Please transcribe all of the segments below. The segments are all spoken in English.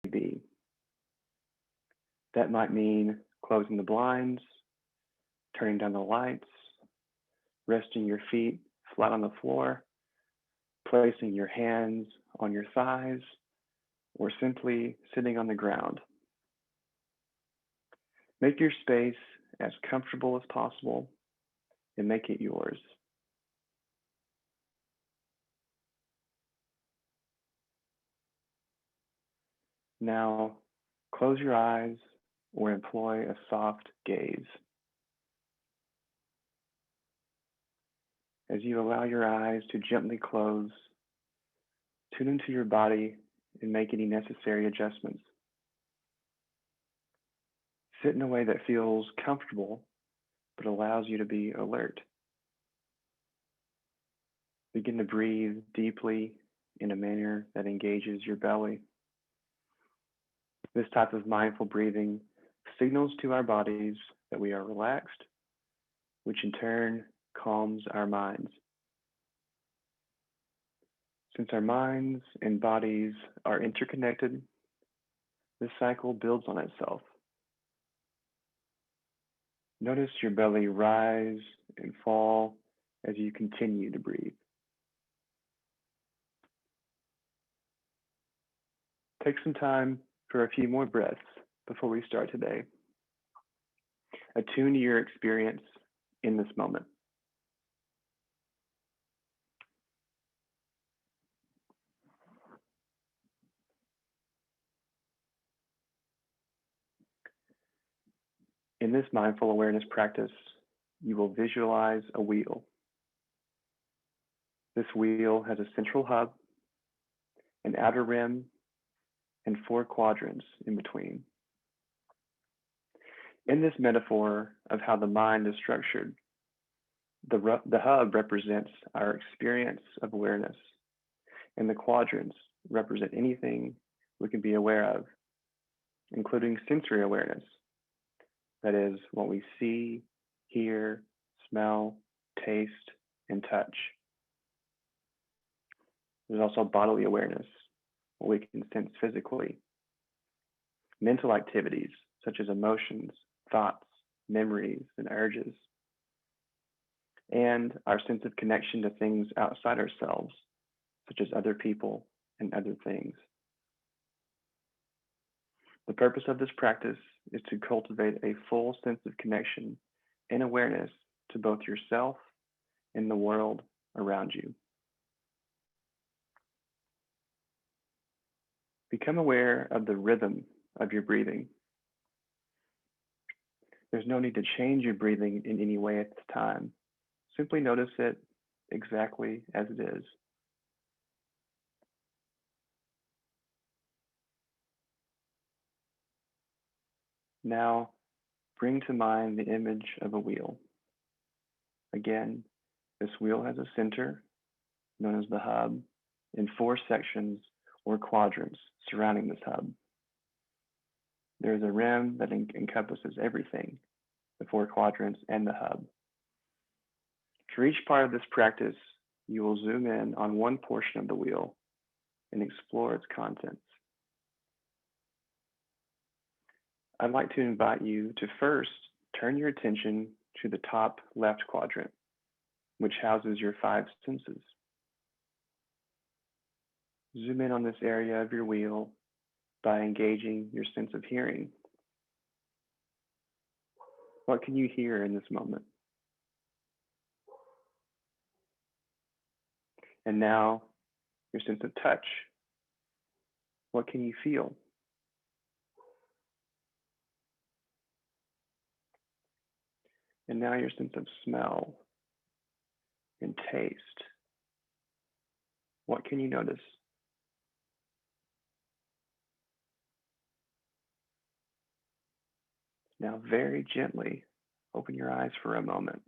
be. That might mean closing the blinds, turning down the lights, resting your feet flat on the floor, placing your hands on your thighs, or simply sitting on the ground. Make your space as comfortable as possible and make it yours. Now, close your eyes or employ a soft gaze. As you allow your eyes to gently close, tune into your body and make any necessary adjustments. Sit in a way that feels comfortable but allows you to be alert. Begin to breathe deeply in a manner that engages your belly. This type of mindful breathing signals to our bodies that we are relaxed, which in turn calms our minds. Since our minds and bodies are interconnected, this cycle builds on itself. Notice your belly rise and fall as you continue to breathe. Take some time for a few more breaths before we start today. Attune to your experience in this moment. In this mindful awareness practice, you will visualize a wheel. This wheel has a central hub, an outer rim, and 4 quadrants in between. In this metaphor of how the mind is structured, the hub represents our experience of awareness, and the quadrants represent anything we can be aware of, including sensory awareness. That is, what we see, hear, smell, taste, and touch. There's also bodily awareness, what we can sense physically. Mental activities, such as emotions, thoughts, memories, and urges. And our sense of connection to things outside ourselves, such as other people and other things. The purpose of this practice is to cultivate a full sense of connection and awareness to both yourself and the world around you. Become aware of the rhythm of your breathing. There's no need to change your breathing in any way at this time. Simply notice it exactly as it is. Now, bring to mind the image of a wheel. Again, this wheel has a center, known as the hub, and 4 sections or quadrants surrounding this hub. There is a rim that encompasses everything, the 4 quadrants and the hub. For each part of this practice, you will zoom in on one portion of the wheel and explore its contents. I'd like to invite you to first turn your attention to the top left quadrant, which houses your 5 senses. Zoom in on this area of your wheel by engaging your sense of hearing. What can you hear in this moment? And now, your sense of touch. What can you feel? And now your sense of smell and taste. What can you notice? Now, very gently, open your eyes for a moment.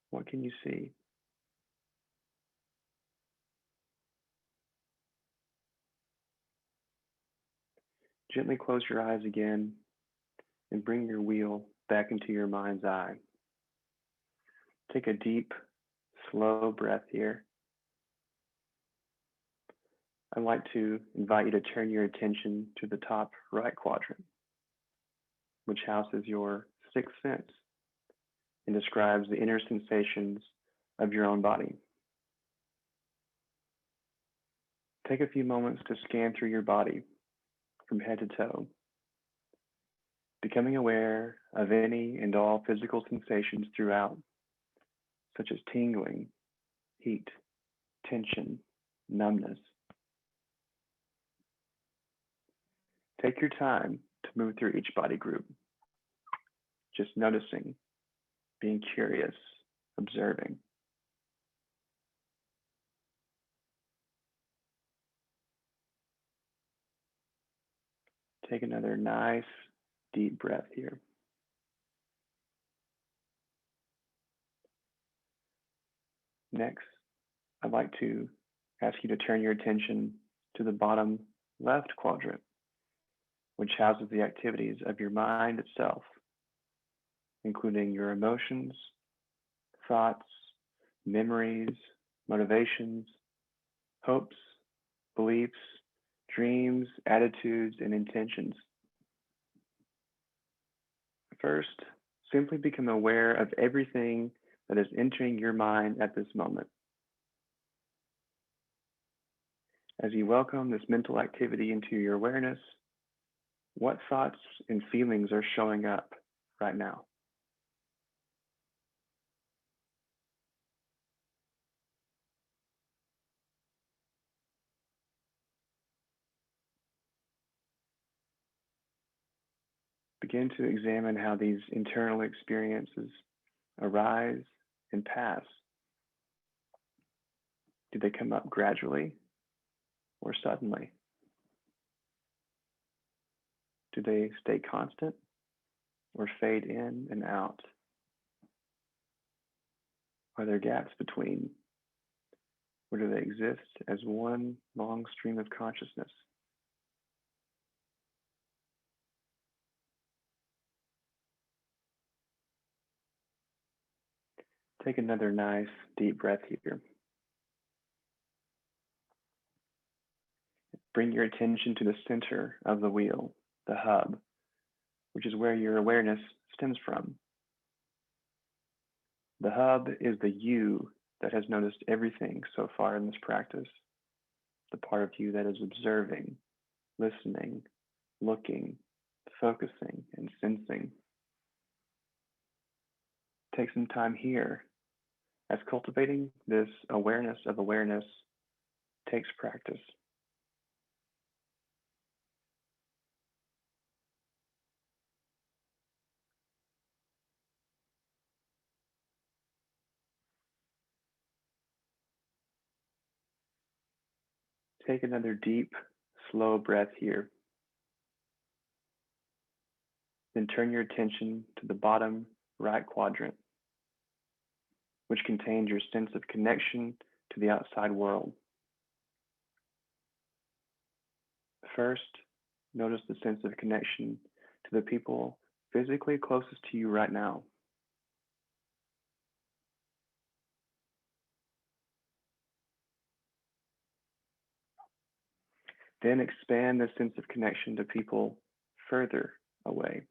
What can you see? Gently close your eyes again and bring your wheel back into your mind's eye. Take a deep, slow breath here. I'd like to invite you to turn your attention to the top right quadrant, which houses your sixth sense and describes the inner sensations of your own body. Take a few moments to scan through your body from head to toe, becoming aware of any and all physical sensations throughout, such as tingling, heat, tension, numbness. Take your time to move through each body group, just noticing, being curious, observing. Take another nice, deep breath here. Next, I'd like to ask you to turn your attention to the bottom left quadrant, which houses the activities of your mind itself, including your emotions, thoughts, memories, motivations, hopes, beliefs, dreams, attitudes, and intentions. First, simply become aware of everything that is entering your mind at this moment. As you welcome this mental activity into your awareness, what thoughts and feelings are showing up right now? Begin to examine how these internal experiences arise and pass. Do they come up gradually or suddenly? Do they stay constant or fade in and out? Are there gaps between, or do they exist as one long stream of consciousness? Take another nice deep breath here. Bring your attention to the center of the wheel, the hub, which is where your awareness stems from. The hub is the you that has noticed everything so far in this practice, the part of you that is observing, listening, looking, focusing, and sensing. Take some time here, as cultivating this awareness of awareness takes practice. Take another deep, slow breath here. Then turn your attention to the bottom right quadrant, which contains your sense of connection to the outside world. First, notice the sense of connection to the people physically closest to you right now. Then expand the sense of connection to people further away.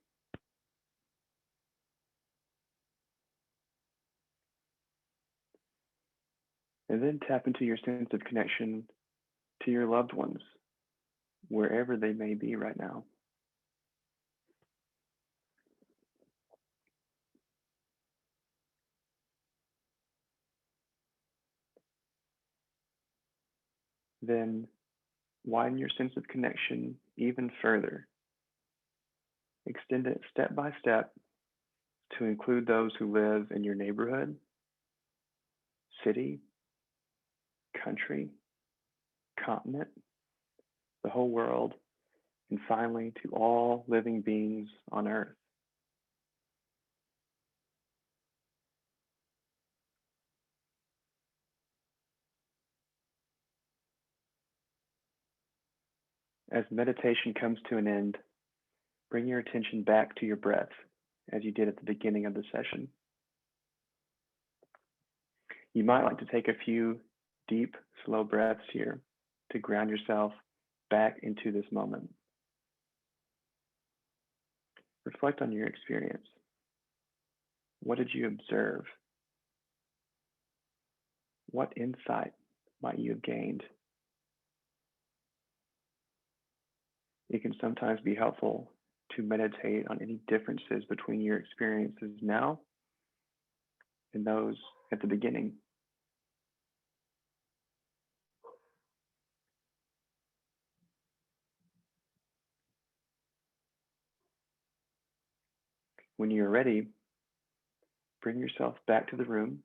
And then tap into your sense of connection to your loved ones, wherever they may be right now. Then widen your sense of connection even further. Extend it step by step to include those who live in your neighborhood, city, country, continent, the whole world, and finally to all living beings on earth. As meditation comes to an end, bring your attention back to your breath as you did at the beginning of the session. You might like to take a few deep, slow breaths here to ground yourself back into this moment. Reflect on your experience. What did you observe? What insight might you have gained? It can sometimes be helpful to meditate on any differences between your experiences now and those at the beginning. When you're ready, bring yourself back to the room,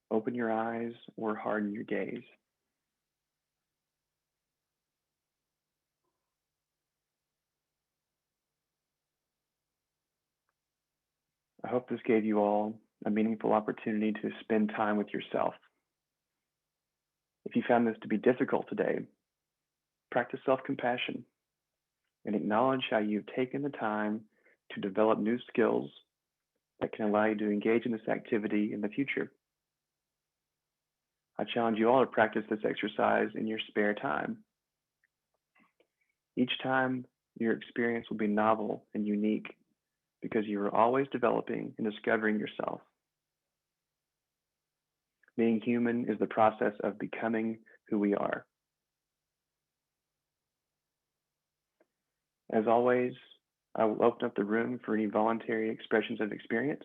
open your eyes or harden your gaze. I hope this gave you all a meaningful opportunity to spend time with yourself. If you found this to be difficult today, practice self-compassion and acknowledge how you've taken the time to develop new skills that can allow you to engage in this activity in the future. I challenge you all to practice this exercise in your spare time. Each time, your experience will be novel and unique because you are always developing and discovering yourself. Being human is the process of becoming who we are. As always, I will open up the room for any voluntary expressions of experience.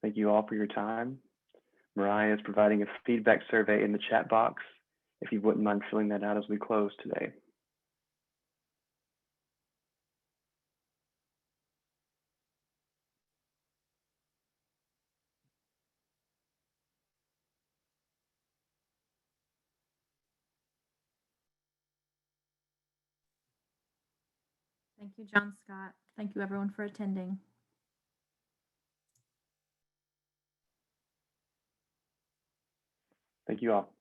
Thank you all for your time. Mariah is providing a feedback survey in the chat box, if you wouldn't mind filling that out as we close today. Thank you, John Scott. Thank you, everyone, for attending. Thank you all.